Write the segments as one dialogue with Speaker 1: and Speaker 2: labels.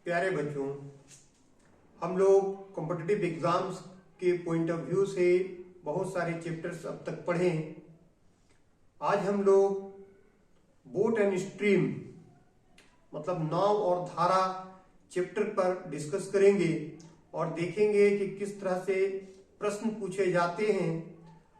Speaker 1: प्यारे बच्चों, हम लोग कॉम्पिटिटिव एग्जाम्स के पॉइंट ऑफ व्यू से बहुत सारे चैप्टर्स अब तक पढ़े। आज हम लोग बोट एंड स्ट्रीम मतलब नाव और धारा चैप्टर पर डिस्कस करेंगे और देखेंगे कि किस तरह से प्रश्न पूछे जाते हैं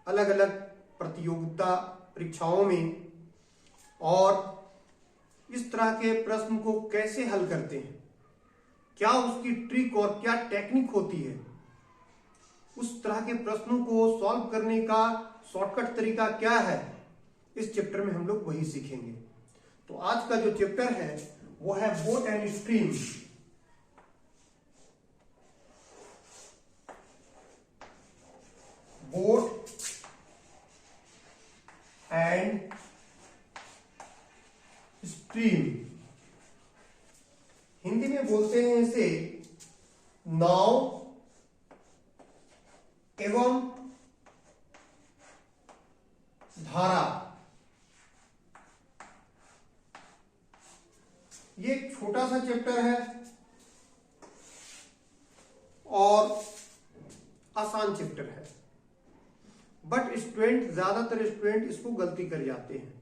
Speaker 1: अलग अलग प्रतियोगिता परीक्षाओं में और इस तरह के प्रश्न को कैसे हल करते हैं, क्या उसकी ट्रिक और क्या टेक्निक होती है। उस तरह के प्रश्नों को सॉल्व करने का शॉर्टकट तरीका क्या है, इस चैप्टर में हम लोग वही सीखेंगे। तो आज का जो चैप्टर है वो है boat and stream. Boat and stream, Hindi में बोलते हैं इसे नाव एवं धारा। ये एक छोटा सा चैप्टर है और आसान चैप्टर है, बट ज्यादातर स्टूडेंट इसको गलती कर जाते हैं।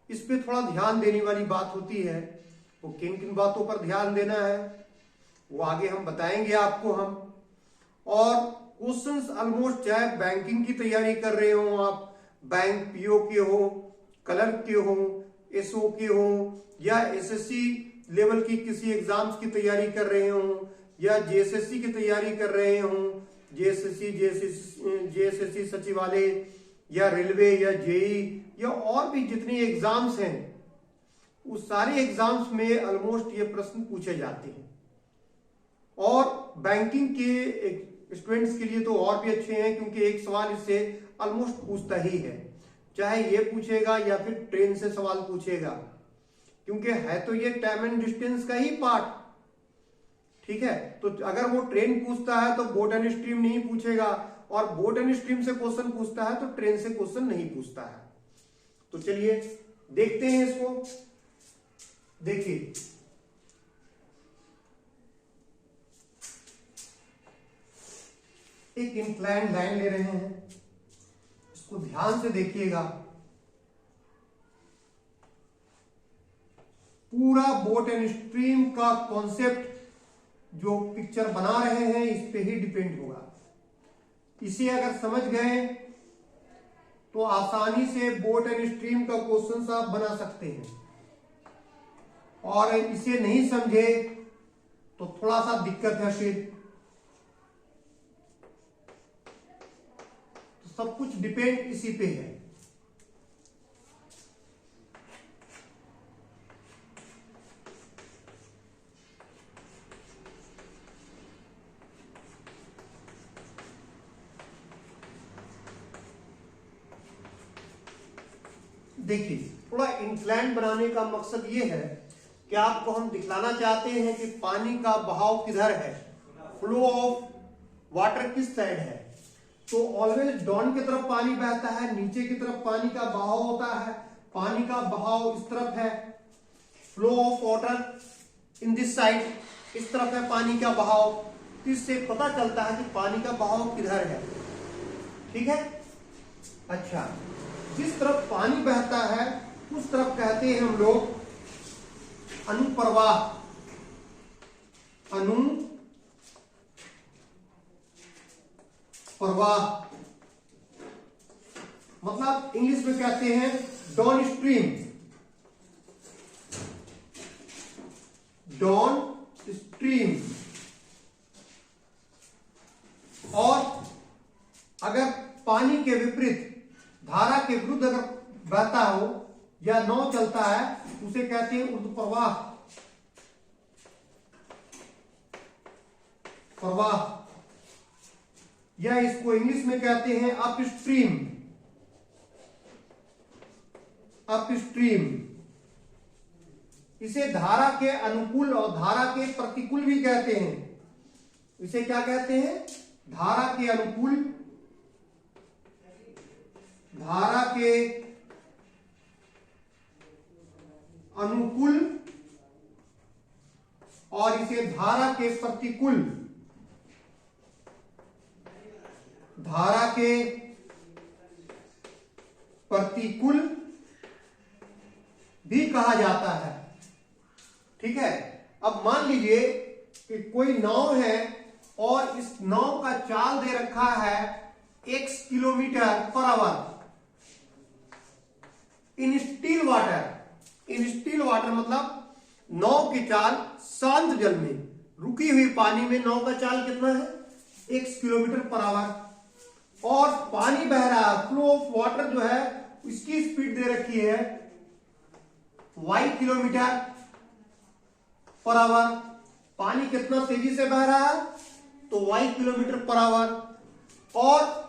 Speaker 1: इस पे थोड़ा ध्यान देने वाली बात होती है। वो किन किन बातों पर ध्यान देना है वो आगे हम बताएंगे आपको हम। और क्वेश्चंस ऑलमोस्ट, चाहे बैंकिंग की तैयारी कर रहे हो आप, बैंक पीओ के हो, क्लर्क के हो, एसओ के हो, या एसएससी लेवल की किसी एग्जाम्स की तैयारी कर रहे हो, या जेएसएससी की तैयारी कर रहे हो, जेएसएससी सचिवालय या रेलवे या जेई या और भी जितनी एग्जाम्स हैं, उस सारे एग्जाम्स में ऑलमोस्ट ये प्रश्न पूछे जाते हैं। और बैंकिंग के स्टूडेंट्स के लिए तो और भी अच्छे हैं, क्योंकि एक सवाल इससे ऑलमोस्ट पूछता ही है, चाहे ये पूछेगा या फिर ट्रेन से सवाल पूछेगा, क्योंकि है तो ये टाइम एंड डिस्टेंस का ही पार्ट। ठीक है, तो अगर वो ट्रेन पूछता है तो बोट एंड स्ट्रीम नहीं पूछेगा, और बोट एंड स्ट्रीम से क्वेश्चन पूछता है तो ट्रेन से क्वेश्चन नहीं पूछता है। तो चलिए देखते हैं इसको। देखिए, एक इंक्लाइंड लाइन ले रहे हैं, इसको ध्यान से देखिएगा। पूरा बोट एंड स्ट्रीम का कॉन्सेप्ट जो पिक्चर बना रहे हैं इस पे ही डिपेंड होगा। इसे अगर समझ गए तो आसानी से बोट एंड स्ट्रीम का क्वेश्चन आप बना सकते हैं, और इसे नहीं समझे तो थोड़ा सा दिक्कत है फिर। तो सब कुछ डिपेंड इसी पे है। देखिए, थोड़ा इंक्लाइन बनाने का मकसद ये है कि आपको हम दिखलाना चाहते हैं कि पानी का बहाव किधर है, फ्लो ऑफ वाटर किस साइड है। तो ऑलवेज डाउन की तरफ पानी बहता है, नीचे की तरफ पानी का बहाव होता है। पानी का बहाव इस तरफ है, flow of water in this side, इस तरफ है पानी का बहाव। इससे पता चलता है कि पानी का बहाव किधर है। ठीक है, अच्छा, जिस तरफ पानी बहता है उस तरफ कहते हैं हम लोग अनुप्रवाह। अनुप्रवाह मतलब इंग्लिश में कहते हैं डाउन स्ट्रीम। Down stream. और अगर पानी के विपरीत, धारा के विरुद्ध अगर बहता हो या नाव चलता है उसे कहते हैं ऊर्ध्वप्रवाह। प्रवाह, या इसको इंग्लिश में कहते हैं अपस्ट्रीम। अपस्ट्रीम, इसे धारा के अनुकूल और धारा के प्रतिकूल भी कहते हैं। इसे क्या कहते हैं? धारा के अनुकूल, धारा के अनुकूल से धारा के प्रतिकूल भी कहा जाता है। ठीक है, अब मान लीजिए कि कोई नाव है और इस नाव का चाल दे रखा है x kilometre per our in still water मतलब नाव की चाल शांत जल में, रुकी हुई पानी में नाव का चाल कितना है, x किलोमीटर पर आवर, और पानी बह रहा है, फ्लो ऑफ वाटर जो है उसकी स्पीड दे रखी है y किलोमीटर पर आवर। पानी कितना तेजी से बह रहा है, तो y किलोमीटर पर आवर, और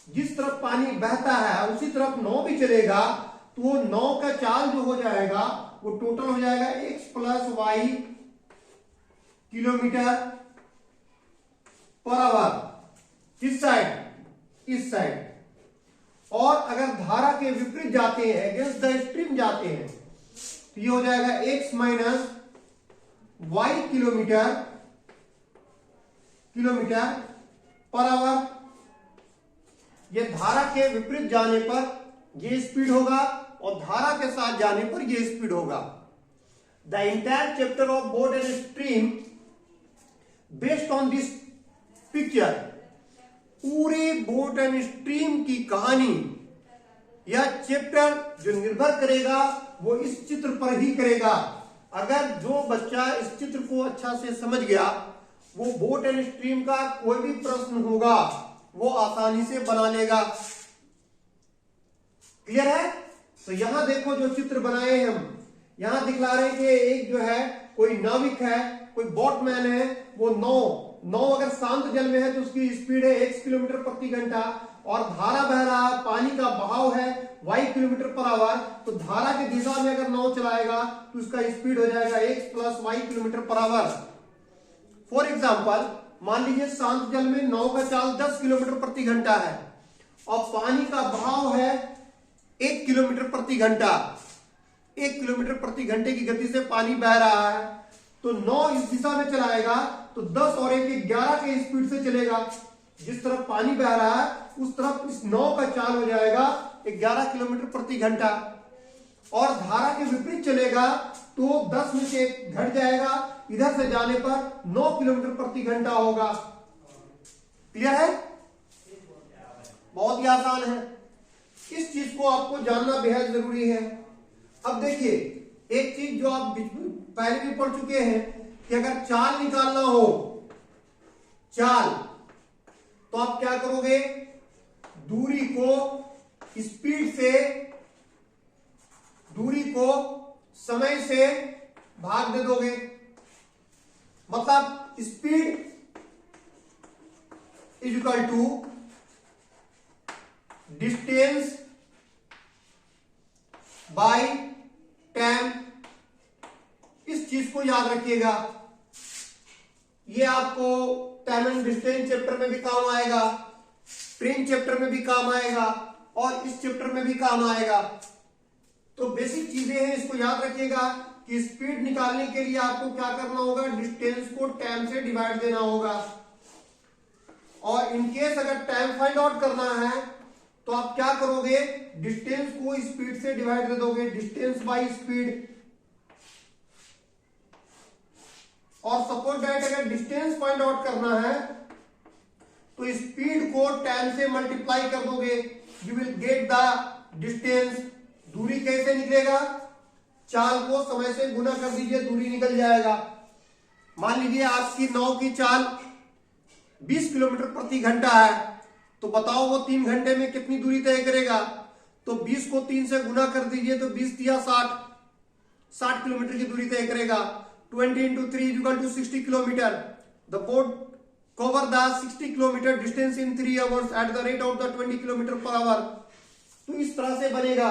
Speaker 1: जिस तरफ पानी बहता है उसी तरफ नाव भी चलेगा, तो वो नाव का चाल जो हो जाएगा वो टोटल हो जाएगा x plus y kilometre per hour, किस साइड, इस साइड। और अगर धारा के विपरीत जाते हैं, अगेंस्ट द स्ट्रीम जाते हैं, तो ये हो जाएगा x minus y kilometre per hour. ये धारा के विपरीत जाने पर ये स्पीड होगा और धारा के साथ जाने पर ये स्पीड होगा। The entire chapter of boat and stream based on this picture, पूरे बोट एंड स्ट्रीम की कहानी या चैप्टर जो निर्भर करेगा वो इस चित्र पर ही करेगा। अगर जो बच्चा इस चित्र को अच्छा से समझ गया, वो बोट एंड स्ट्रीम का कोई भी प्रश्न होगा वो आसानी से बना लेगा। क्लियर है? तो यहां देखो जो चित्र बनाए हम, यहां दिखला रहे हैं कि एक जो है कोई नाविक है, कोई बोटमैन है, वो नौ अगर शांत जल में है तो उसकी स्पीड है x किलोमीटर प्रति घंटा, और धारा बह रहा है, पानी का बहाव है y किलोमीटर पर आवर, तो धारा की दिशा में अगर नाव चलाएगा तो उसका स्पीड हो जाएगा x plus y kilometre per our. For example, मान लीजिए शांत जल में नाव का चाल 10 किलोमीटर प्रति घंटा है और पानी का बहाव है 1 किलोमीटर प्रति घंटा। 1 किलोमीटर प्रति घंटे की गति से पानी बह रहा है, तो नाव इस दिशा में चलाएगा तो 10 और 1 11 के स्पीड से चलेगा। जिस तरफ पानी बह रहा है उस तरफ इस नाव का चाल हो जाएगा 11 किलोमीटर प्रति घंटा, और धारा के विपरीत चलेगा तो 10 में से घट जाएगा, इधर से जाने पर 9 किलोमीटर प्रति घंटा होगा। क्लियर है? बहुत ही आसान है, इस चीज को आपको जानना बेहद जरूरी है। अब देखिए एक चीज जो आप पहले भी पढ़ चुके हैं कि अगर चाल निकालना हो, चाल, तो आप क्या करोगे, दूरी को समय से भाग दे दोगे। मतलब speed is equal to distance by time. इस चीज को याद रखिएगा, ये आपको टाइम एंड डिस्टेंस चैप्टर में भी काम आएगा, ट्रेन चैप्टर में भी काम आएगा और इस चैप्टर में भी काम आएगा। तो बेसिक चीजें हैं, इसको याद रखिएगा कि स्पीड निकालने के लिए आपको क्या करना होगा, डिस्टेंस को टाइम से डिवाइड देना होगा, और इनकेस अगर टाइम फाइंड आउट करना है तो आप क्या करोगे, डिस्टेंस को स्पीड से डिवाइड दे दोगे, डिस्टेंस बाय स्पीड। और सपोज दैट अगर डिस्टेंस फाइंड आउट करना है तो स्पीड को टाइम से मल्टीप्लाई कर दोगे, you will get the distance. दूरी कैसे निकलेगा, चाल को समय से गुना कर दीजिए, दूरी निकल जाएगा। मान लीजिए आपकी नाव की चाल 20 किलोमीटर प्रति घंटा है, तो बताओ वो 3 घंटे में कितनी दूरी तय करेगा। तो 20 को 3 से गुना कर दीजिए तो 20 या 60 किलोमीटर की दूरी तय करेगा। 20 into 3 is equal to 60 kilometer. The boat cover the 60 kilometer distance in 3 hours at the rate of the 20 kilometer per hour. तो इस तरह से बनेगा।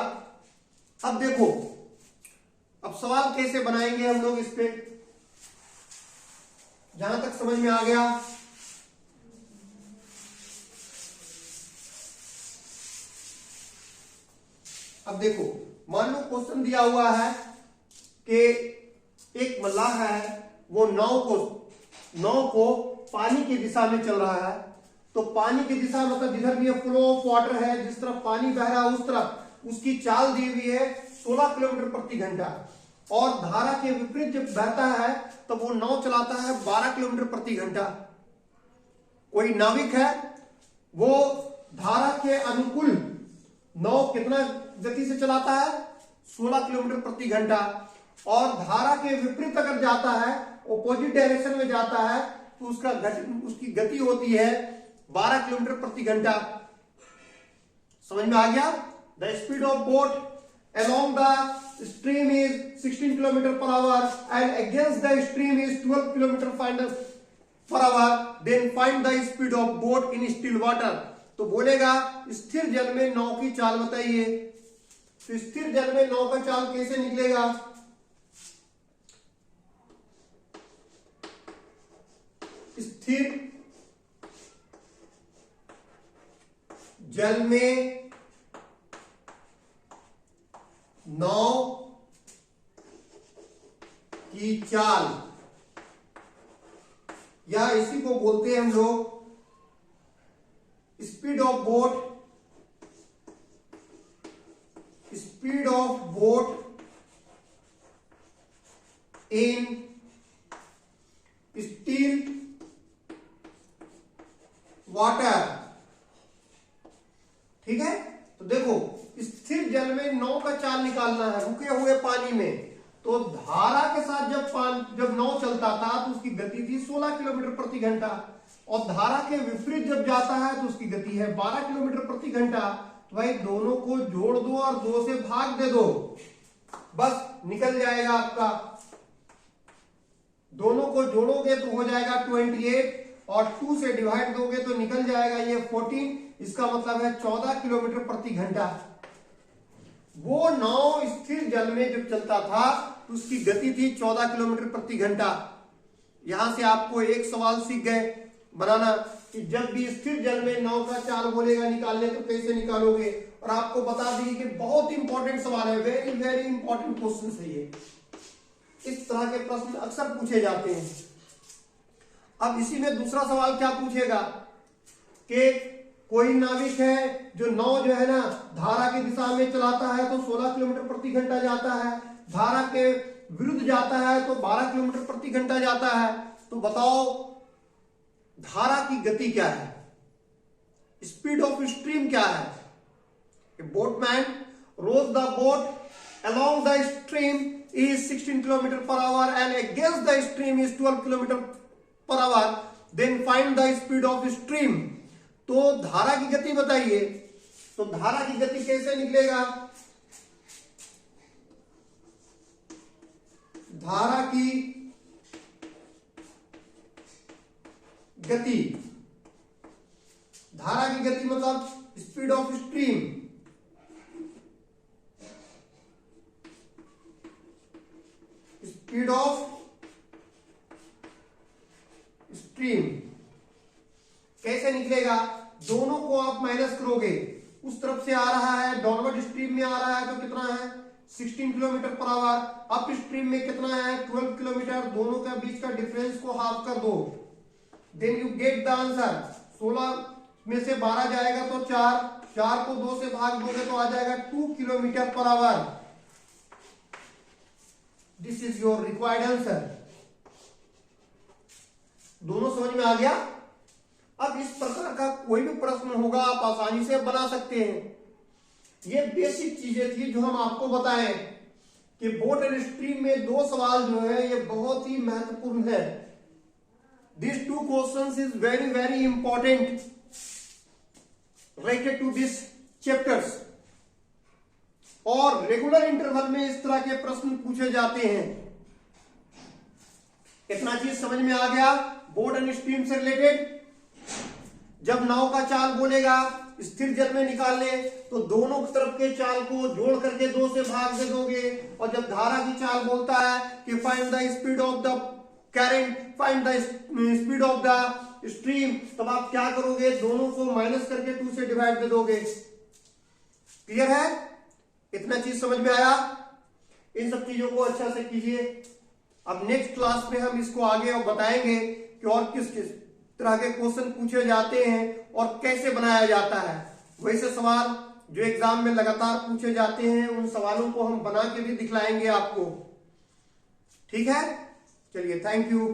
Speaker 1: अब देखो, अब सवाल कैसे बनाएंगे हम लोग इस पे, जहां तक समझ में आ गया। अब देखो, मान लो क्वेश्चन दिया हुआ है कि एक मल्लाह है वो नाव को पानी की दिशा में चल रहा है। तो पानी की दिशा मतलब जिधर भी फ्लो ऑफ वाटर है, जिस तरफ पानी बह रहा है उस तरफ उसकी चाल दी हुई है 16 किलोमीटर प्रति घंटा, और धारा के विपरीत जब बहता है तब वो नाव चलाता है 12 किलोमीटर प्रति घंटा। कोई नाविक है, वो धारा के अनुकूल नाव कितना गति से चलाता है? 16 किलोमीटर प्रति घंटा। और धारा के विपरीत अगर जाता है, ऑपोजिट डायरेक्शन में जाता है, तो उसकी गति होती है 12 किलोमीटर प्रति घंटा। समझ में आ गया? The speed of boat along the stream is 16 km per hour and against the stream is 12 km per hour. Then find the speed of boat in still water. तो बोलेगा स्थिर जल में नाव की चाल बताइए। तो स्थिर जल में नाव का चाल कैसे निकलेगा? स्थिर जल में नाव की चाल, या इसी को बोलते हैं हम लोग speed of boat. Speed of boat in still water. ठीक है, तो देखो स्थिर जल में नाव का चाल निकालना है रुके हुए पानी में। तो धारा के साथ जब नाव चलता था तो उसकी गति थी 16 किलोमीटर प्रति घंटा, और धारा के विपरीत जब जाता है तो उसकी गति है 12 किलोमीटर प्रति घंटा। तो भाई दोनों को जोड़ दो और 2 से भाग दे दो, बस निकल जाएगा आपका। दोनों को जोड़ोगे तो हो जाएगा 28, और 2 से डिवाइड दोगे तो निकल जाएगा ये 14। इसका मतलब है 14 किलोमीटर प्रति घंटा। वो नाव स्थिर जल में जब चलता था तो उसकी गति थी 14 किलोमीटर प्रति घंटा। यहां से आपको एक सवाल सीख गए बनाना कि जब भी स्थिर जल में नाव का चाल बोलेगा निकालने तो कैसे निकालोगे। और आपको बता दी कि बहुत इंपॉर्टेंट सवाल है, वेरी वेरी इंपॉर्टेंट क्वेश्चन है ये। इस तरह के प्रश्न अक्सर पूछे जाते हैं। अब इसी में दूसरा सवाल क्या पूछेगा कि कोई नाविक है जो नाव जो है ना धारा की दिशा में चलाता है तो 16 किलोमीटर प्रति घंटा जाता है, धारा के विरुद्ध जाता है तो 12 किलोमीटर प्रति घंटा जाता है। तो बताओ धारा की गति क्या है? स्पीड ऑफ स्ट्रीम क्या है? A boatman rows the boat along the stream is 16 km per hour and against the stream is 12 km per hour. Then find the speed of stream. तो धारा की गति बताइए। तो धारा की गति कैसे निकलेगा? धारा की गति, धारा की गति मतलब speed of stream. Speed of stream कैसे निकलेगा? दोनों को आप माइनस करोगे, उस तरफ से आ रहा है डाउनवर्ड स्ट्रीम में आ रहा है तो कितना है 16 kilometre per our, up stream में कितना है 12 किलोमीटर, दोनों का बीच का डिफरेंस को हाफ कर दो, then you get the answer. 16 में से 12 जाएगा तो 4 को 2 से भाग दोगे तो आ जाएगा 2 kilometre per our. This is your required answer. दोनों समझ में आ गया? अब इस प्रकार का कोई भी प्रश्न होगा आप आसानी से बना सकते हैं। ये बेसिक चीजें थी जो हम आपको बताएं कि बोट एंड स्ट्रीम में 2 सवाल जो है ये बहुत ही महत्वपूर्ण है। This 2 questions is very very important related to this chapters. और रेगुलर इंटरवल में इस तरह के प्रश्न पूछे जाते हैं। इतना चीज समझ में आ गया बोट एंड स्ट्रीम से रिलेटेड। जब नाव का चाल बोलेगा स्थिर जल में निकालने तो दोनों तरफ के चाल को जोड़ करके 2 से भाग दे दोगे। और जब धारा की चाल बोलता है कि find the speed of the current, find the speed of the stream, तब आप क्या करोगे? दोनों को माइनस करके 2 से डिवाइड दे दोगे। क्लियर है? इतना चीज समझ में आया? इन सब चीजों को अच्छा से कीजिए। अब नेक्स्ट क्लास में हम इसको आगे और बताएंगे कि और किस किस तरह के क्वेश्चन पूछे जाते हैं और कैसे बनाया जाता है। वैसे सवाल जो एग्जाम में लगातार पूछे जाते हैं उन सवालों को हम बना के भी दिखलाएंगे आपको। ठीक है, चलिए, थैंक यू।